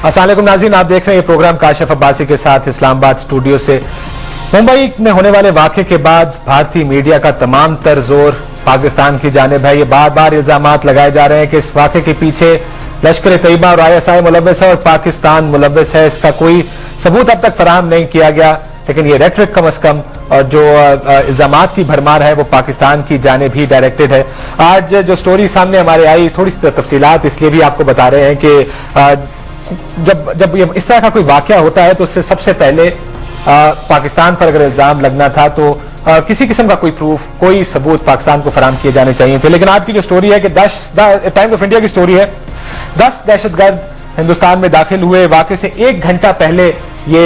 अस्सलाम वालेकुम नाज़रीन, आप देख रहे हैं ये प्रोग्राम काशिफ अब्बासी के साथ इस्लामाबाद स्टूडियो से। मुंबई में होने वाले वाक़े के बाद भारतीय मीडिया का तमाम तर जोर पाकिस्तान की जानिब है। ये बार बार इल्जामात लगाए जा रहे हैं कि इस वाक़े के पीछे लश्कर तैयबा और ISI मुलव्वस है और पाकिस्तान मुलव्वस है। इसका कोई सबूत अब तक फराहम नहीं किया गया, लेकिन ये रेटरिक कम अज कम और जो इल्जामात की भरमार है वो पाकिस्तान की जानिब ही डायरेक्टेड है। आज जो स्टोरी सामने हमारे आई, थोड़ी सी तफसीलात इसलिए भी आपको बता रहे हैं कि जब ये इस तरह का कोई वाकया होता है तो उससे सबसे पहले पाकिस्तान पर अगर इल्जाम लगना था तो किसी किस्म का कोई प्रूफ, कोई सबूत पाकिस्तान को फराहम किए जाने चाहिए थे। लेकिन आज की जो स्टोरी है कि टाइम्स ऑफ इंडिया की स्टोरी है, 10 दहशतगर्द हिंदुस्तान में दाखिल हुए। वाकई से 1 घंटा पहले ये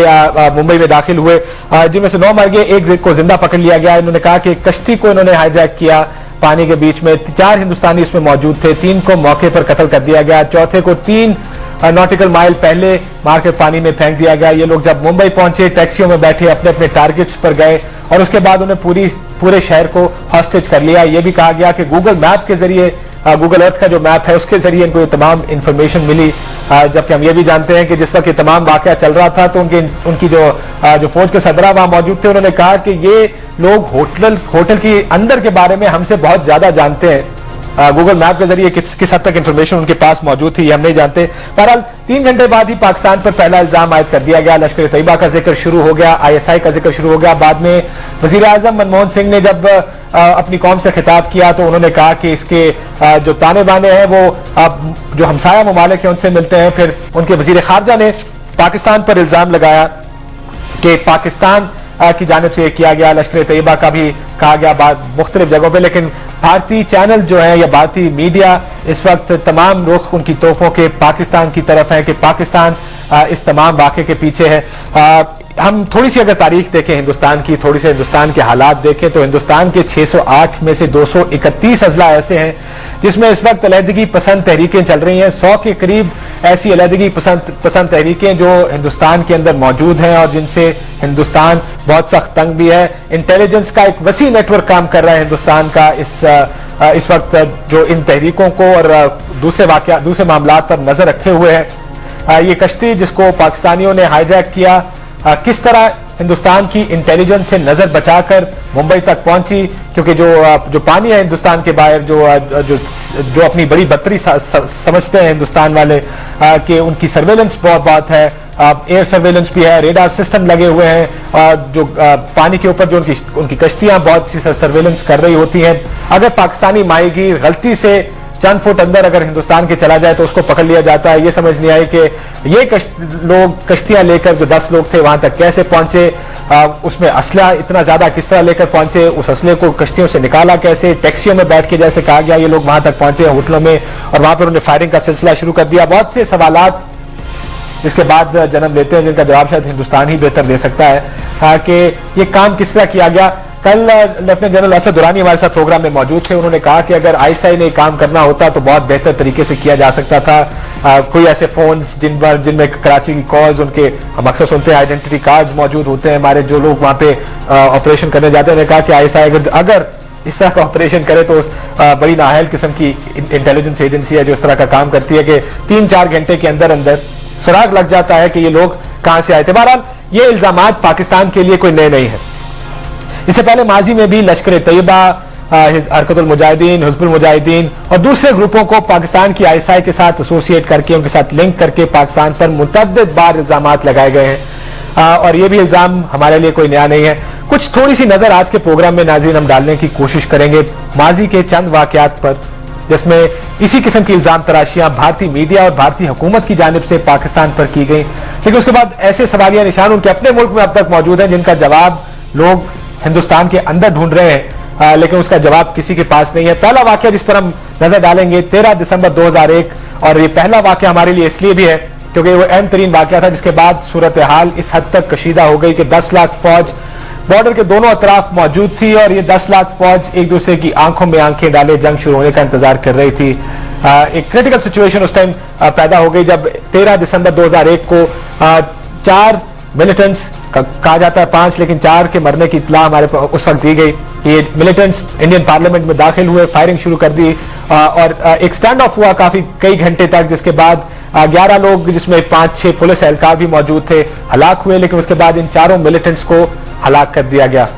मुंबई में दाखिल हुए, जिनमें से 9 मर गए, 1 को जिंदा पकड़ लिया गया। इन्होंने कहा कि कश्ती को इन्होंने हाईजैक किया पानी के बीच में। 4 हिंदुस्तानी इसमें मौजूद थे, 3 को मौके पर कत्ल कर दिया गया, चौथे को 3 नॉटिकल माइल पहले मार के पानी में फेंक दिया गया। ये लोग जब मुंबई पहुंचे टैक्सियों में बैठे अपने अपने टारगेट्स पर गए और उसके बाद उन्हें पूरे शहर को हॉस्टेज कर लिया। यह भी कहा गया कि गूगल मैप के जरिए, गूगल अर्थ का जो मैप है उसके जरिए इनको ये तमाम इंफॉर्मेशन मिली। जबकि हम ये भी जानते हैं कि जिस वक्त ये तमाम वाकया चल रहा था तो उनकी जो फौज के सरबराह वहां मौजूद थे, उन्होंने कहा कि ये लोग होटल के अंदर के बारे में हमसे बहुत ज्यादा जानते हैं। गूगल मैप के जरिए किस हद तक इंफॉर्मेशन उनके पास मौजूद थी ये हम नहीं जानते। बहरहाल 3 घंटे बाद ही पाकिस्तान पर पहला इल्जाम आयद कर दिया गया। लश्कर तैयबा का जिक्र शुरू हो गया, ISI का जिक्र शुरू हो गया। बाद में वजीर आजम मनमोहन सिंह ने जब अपनी कौम से खिताब किया तो उन्होंने कहा कि इसके जो ताने बाने हैं वो जो हमसाया ममालिक हैं उनसे मिलते हैं। फिर उनके वजीर खारजा ने पाकिस्तान पर इल्जाम लगाया कि पाकिस्तान की जानिब से किया गया। लश्कर तैयबा का भी कहा गया बात मुख्तलिफ जगहों पे, लेकिन भारतीय चैनल जो है या भारतीय मीडिया इस वक्त तमाम रुख उनकी तोपों के पाकिस्तान की तरफ है कि पाकिस्तान इस तमाम वाक़े के पीछे है। हम थोड़ी सी अगर तारीख देखें हिंदुस्तान की, थोड़ी से हिंदुस्तान के हालात देखें तो हिंदुस्तान के 608 में से 231 अजला ऐसे हैं जिसमें इस वक्त अलहदगी पसंद तहरीकें चल रही हैं। 100 के करीब ऐसी अलहदगी पसंद तहरीकें जो हिंदुस्तान के अंदर मौजूद हैं और जिनसे हिंदुस्तान बहुत सख्त तंग भी है। इंटेलिजेंस का एक वसी नेटवर्क काम कर रहा है हिंदुस्तान का इस वक्त, जो इन तहरीकों को और दूसरे मामलात पर नजर रखे हुए है। ये कश्ती जिसको पाकिस्तानियों ने हाईजैक किया, किस तरह हिंदुस्तान की इंटेलिजेंस से नजर बचाकर मुंबई तक पहुंची, क्योंकि जो पानी है हिंदुस्तान के बाहर, जो अपनी बड़ी बदतरी समझते हैं हिंदुस्तान वाले कि उनकी सर्वेलेंस बहुत है, एयर सर्वेलेंस भी है, रेडार सिस्टम लगे हुए हैं, और जो पानी के ऊपर जो उनकी कश्तियां बहुत सी सर्वेलेंस कर रही होती हैं। अगर पाकिस्तानी माहीगीर गलती से चंद फुट अंदर अगर हिंदुस्तान के चला जाए तो उसको पकड़ लिया जाता है। ये समझ नहीं आई कि ये लोग कश्तियां लेकर, जो 10 लोग थे, वहां तक कैसे पहुंचे, उसमें असला इतना ज्यादा किस तरह लेकर पहुंचे, उस असले को कश्तियों से निकाला कैसे, टैक्सियों में बैठ के जैसे कहा गया ये लोग वहां तक पहुंचे होटलों में और वहां पर उन्होंने फायरिंग का सिलसिला शुरू कर दिया। बहुत से सवालात इसके बाद जन्म लेते हैं जिनका जवाब शायद हिंदुस्तान ही बेहतर दे सकता है कि ये काम किस तरह किया गया। कल लेफ्टिनेंट जनरल असद दुरानी हमारे साथ प्रोग्राम में मौजूद थे। उन्होंने कहा कि अगर ISI ने काम करना होता तो बहुत बेहतर तरीके से किया जा सकता था। कोई ऐसे फोन्स जिनमें कराची की कॉल्स, उनके हम अक्सर सुनते हैं आइडेंटिटी कार्ड्स मौजूद होते हैं हमारे, जो लोग वहां पे ऑपरेशन करने जाते हैं। उन्होंने कहा कि ISI अगर इस तरह का ऑपरेशन करे तो बड़ी नाअहल किस्म की इंटेलिजेंस एजेंसी है जो इस तरह का काम करती है कि 3-4 घंटे के अंदर अंदर सुराग लग जाता है कि ये लोग कहां से आए थे। बहरहाल ये इल्जामात पाकिस्तान के लिए कोई नए नहीं है। इससे पहले माजी में भी लश्कर तैयबा, हरकतुल मुजाहिदीन, हिज़्बुल मुजाहिदीन और दूसरे ग्रुपों को पाकिस्तान की ISI के साथ एसोसिएट करके, उनके साथ लिंक करके पाकिस्तान पर मुतअद्दिद बार इल्जामात लगाए गए हैं और ये भी इल्जाम हमारे लिए कोई नया नहीं है। कुछ थोड़ी सी नजर आज के प्रोग्राम में नाज़रीन हम डालने की कोशिश करेंगे माजी के चंद वाकयात पर, जिसमें इसी किस्म की इल्जाम तराशियां भारतीय मीडिया और भारतीय हुकूमत की जानिब से पाकिस्तान पर की गई। लेकिन उसके बाद ऐसे सवालिया निशान उनके अपने मुल्क में अब तक मौजूद हैं जिनका जवाब लोग हिंदुस्तान के अंदर ढूंढ रहे हैं, लेकिन उसका जवाब किसी के पास नहीं है। पहला वाकया जिस पर हम नजर डालेंगे 13 दिसंबर 2001, और ये पहला वाकया हमारे लिए इसलिए भी है क्योंकि वो अहम तरीन वाकया था जिसके बाद सूरत हाल इस हद तक कशीदा हो गई कि 10 लाख फौज बॉर्डर के दोनों अतराफ मौजूद थी और ये 10 लाख फौज एक दूसरे की आंखों में आंखें डाले जंग शुरू होने का इंतजार कर रही थी। एक क्रिटिकल सिचुएशन उस टाइम पैदा हो गई जब 13 दिसंबर 2001 को 4 मिलिटेंट्स कहा जाता है 5, लेकिन 4 के मरने की इत्तला हमारे उस वक्त दी गई। ये मिलिटेंट्स इंडियन पार्लियामेंट में दाखिल हुए, फायरिंग शुरू कर दी और एक स्टैंड ऑफ हुआ कई घंटे तक, जिसके बाद 11 लोग जिसमें 5-6 पुलिस एहलकार भी मौजूद थे हलाक हुए, लेकिन उसके बाद इन चारों मिलिटेंट्स को हलाक कर दिया गया।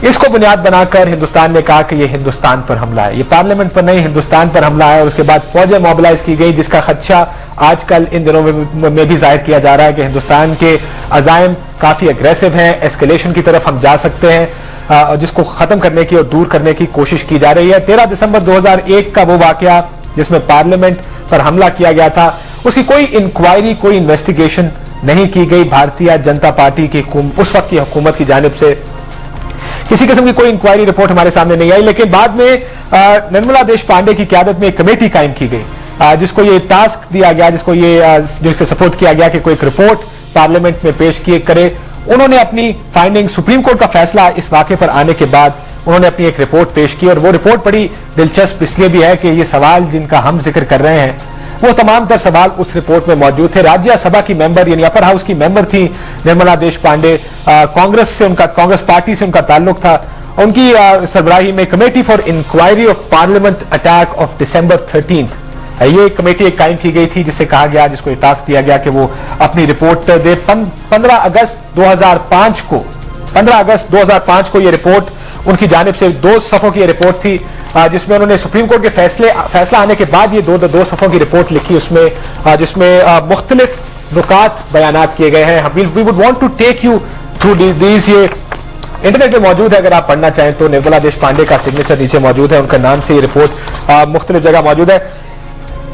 इसको बुनियाद बनाकर हिंदुस्तान ने कहा कि यह हिंदुस्तान पर हमला है, ये पार्लियामेंट पर नहीं हिंदुस्तान पर हमला है। और उसके बाद फौजें मोबिलाइज की गई, जिसका खदशा आजकल इन दिनों में भी जाहिर किया जा रहा है कि हिंदुस्तान के अजायम काफी अग्रेसिव हैं, एस्केलेशन की तरफ हम जा सकते हैं, जिसको खत्म करने की और दूर करने की कोशिश की जा रही है। 13 दिसंबर 2001 का वो वाकया जिसमें पार्लियामेंट पर हमला किया गया था, उसकी कोई इंक्वायरी, कोई इन्वेस्टिगेशन नहीं की गई भारतीय जनता पार्टी की उस वक्त की हुकूमत की जानिब से। किसी किस्म की कोई इंक्वायरी रिपोर्ट हमारे सामने नहीं आई, लेकिन बाद में निर्मला देश पांडे की क़यादत में एक कमेटी कायम की गई, जिसको ये टास्क दिया गया, जिसको सपोर्ट किया गया कि कोई एक रिपोर्ट पार्लियामेंट में पेश किए करे। उन्होंने अपनी फाइंडिंग, सुप्रीम कोर्ट का फैसला इस वाक़े पर आने के बाद उन्होंने अपनी एक रिपोर्ट पेश की, और वो रिपोर्ट बड़ी दिलचस्प इसलिए भी है कि ये सवाल जिनका हम जिक्र कर रहे हैं वो तमाम तर सवाल उस रिपोर्ट में मौजूद थे। राज्यसभा की मेंबर यानी अपर हाउस की मेंबर थी निर्मला देश पांडे, कांग्रेस पार्टी से उनका ताल्लुक था। उनकी सरबराही में committee for inquiry of parliament attack of December 13 ये कमेटी एक कायम की गई थी, जिसे कहा गया, जिसको ये टास्क दिया गया कि वो अपनी रिपोर्ट दे। 15 अगस्त 2005 को ये रिपोर्ट उनकी जानिब से 2 सफ़ों की रिपोर्ट थी, जिसमें उन्होंने सुप्रीम कोर्ट के फैसला आने के बाद ये 2 सफ़ों की रिपोर्ट लिखी, उसमें जिसमें मुख्तलिफ नुकात बयानात किए गए हैं। We would want to take you through these, ये इंटरनेट पे मौजूद है, अगर आप पढ़ना चाहें तो निर्मला देश पांडे का सिग्नेचर नीचे मौजूद है, उनका नाम से ये रिपोर्ट मुख्तलिफ जगह मौजूद है।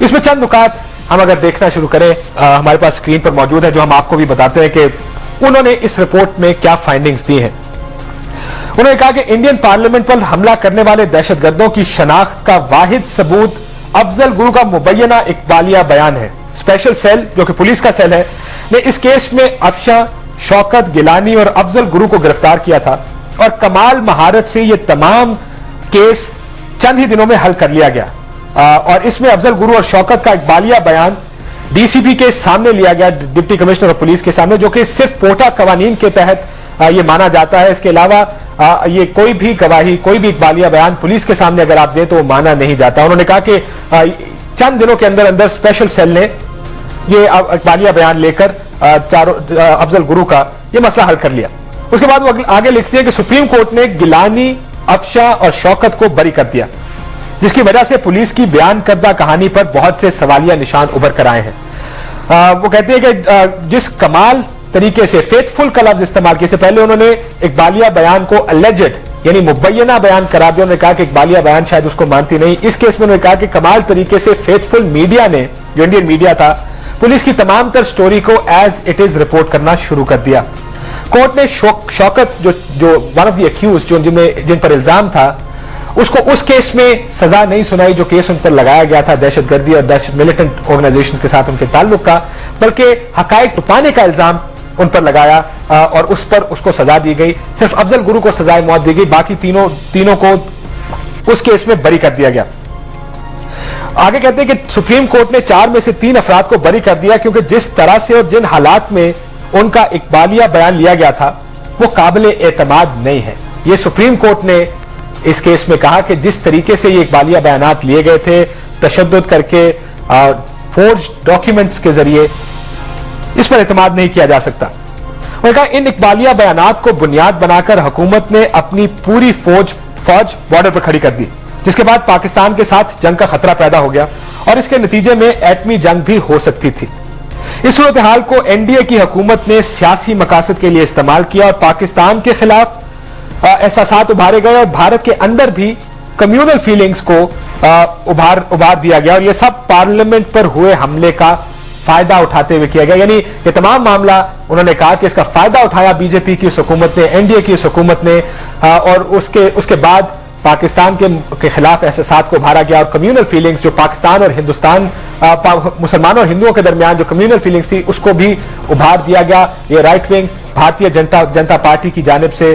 इसमें चंद नुकात हम अगर देखना शुरू करें, हमारे पास स्क्रीन पर मौजूद है, जो हम आपको भी बताते हैं कि उन्होंने इस रिपोर्ट में क्या फाइंडिंग्स दी हैं। उन्होंने कहा कि इंडियन पार्लियामेंट पर हमला करने वाले दहशतगर्दों की शनाख्त का वाहिद सबूत अफजल गुरु का मुबैना इकबालिया बयान है। स्पेशल सेल, जो कि पुलिस का सेल है, ने इस केस में अफशा, शौकत, गिलानी और अफजल गुरु को गिरफ्तार किया था, और कमाल महारत से ये तमाम केस चंद ही दिनों में हल कर लिया गया। और इसमें अफजल गुरु और शौकत का इकबालिया बयान डीसीपी के सामने लिया गया, डिप्टी कमिश्नर ऑफ पुलिस के सामने, जो कि सिर्फ पोटा कवानीन के तहत ये माना जाता है। इसके अलावा ये कोई भी गवाही, कोई भी इकबालिया बयान पुलिस के सामने अगर आप दें तो वो माना नहीं जाता। उन्होंने कहा कि चंद दिनों के अंदर अंदर स्पेशल सेल ने ये इकबालिया बयान लेकर अफजल गुरु का ये मसला हल कर लिया। उसके बाद वो आगे लिखती है कि सुप्रीम कोर्ट ने गिलानी, अफशा और शौकत को बरी कर दिया, जिसकी वजह से पुलिस की बयान करदा कहानी पर बहुत से सवालिया निशान उभर कर आए हैं। वो कहते हैं कि जिस कमाल तरीके से फेथफुल का लफ्ज इस्तेमाल किया, पहले उन्होंने इकबालिया बयान को अलेजेड यानी मुबैना बयान करार दिया। उन्होंने कहा कि इकबालिया बयान शायद उसको मानती नहीं। इस केस में उन्होंने कहा कि कमाल तरीके से फेथफुल मीडिया ने, जो इंडियन मीडिया था, पुलिस की तमाम तर स्टोरी को एज इट इज रिपोर्ट करना शुरू कर दिया। कोर्ट ने शौकत जो वन ऑफ द अक्यूज, जिन पर इल्जाम था, उसको उस केस में सजा नहीं सुनाई जो केस उन पर लगाया गया था दहशतगर्दी और मिलिटेंट ऑर्गेनाइजेशंस के साथ उनके ताल्लुक का, बल्कि हकायक छुपाने का इल्जाम उन पर लगाया और उस पर उसको सजा दी गई। सिर्फ अफजल गुरु को सजाए मौत दी गई, बाकी तीनों को उस केस में बरी कर दिया गया। आगे कहते हैं कि सुप्रीम कोर्ट ने 4 में से 3 अफराद को बरी कर दिया, क्योंकि जिस तरह से और जिन हालात में उनका इकबालिया बयान लिया गया था वो काबिल एतमाद नहीं है। ये सुप्रीम कोर्ट ने इस केस में कहा कि जिस तरीके से ये इकबालिया बयानात लिए गए थे, तशद्दुद करके, फोर्ज डॉक्यूमेंट्स के जरिए, इस पर एतमाद नहीं किया जा सकता। उन्होंने कहा इन इकबालिया बयानात को बुनियाद बनाकर हुकूमत ने अपनी पूरी फौज बॉर्डर पर खड़ी कर दी, जिसके बाद पाकिस्तान के साथ जंग का खतरा पैदा हो गया और इसके नतीजे में एटमी जंग भी हो सकती थी। इस सूरत हाल को एनडीए की हुकूमत ने सियासी मकासद के लिए इस्तेमाल किया और पाकिस्तान के खिलाफ एहसासात उभारे गए और भारत के अंदर भी कम्युनल फीलिंग्स को उभार दिया गया, और यह सब पार्लियामेंट पर हुए हमले का फायदा उठाते हुए किया गया। यानी ये तमाम मामला उन्होंने कहा कि इसका फायदा उठाया बीजेपी की उस हुकूमत ने, एनडीए की उस हुकूमत ने, और उसके बाद पाकिस्तान के खिलाफ एहसासात को उभारा गया और कम्युनल फीलिंग्स जो पाकिस्तान और हिंदुस्तान, मुसलमानों और हिंदुओं के दरमियान जो कम्युनल फीलिंग्स थी उसको भी उभार दिया गया। ये right wing Bharatiya Janata party की जानिब से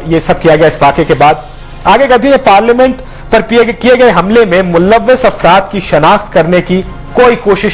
ये सब किया गया इस वाक़े के बाद। आगे कहती है पार्लियामेंट पर किए गए हमले में मुलव्वस अफराद की शनाख्त करने की कोई कोशिश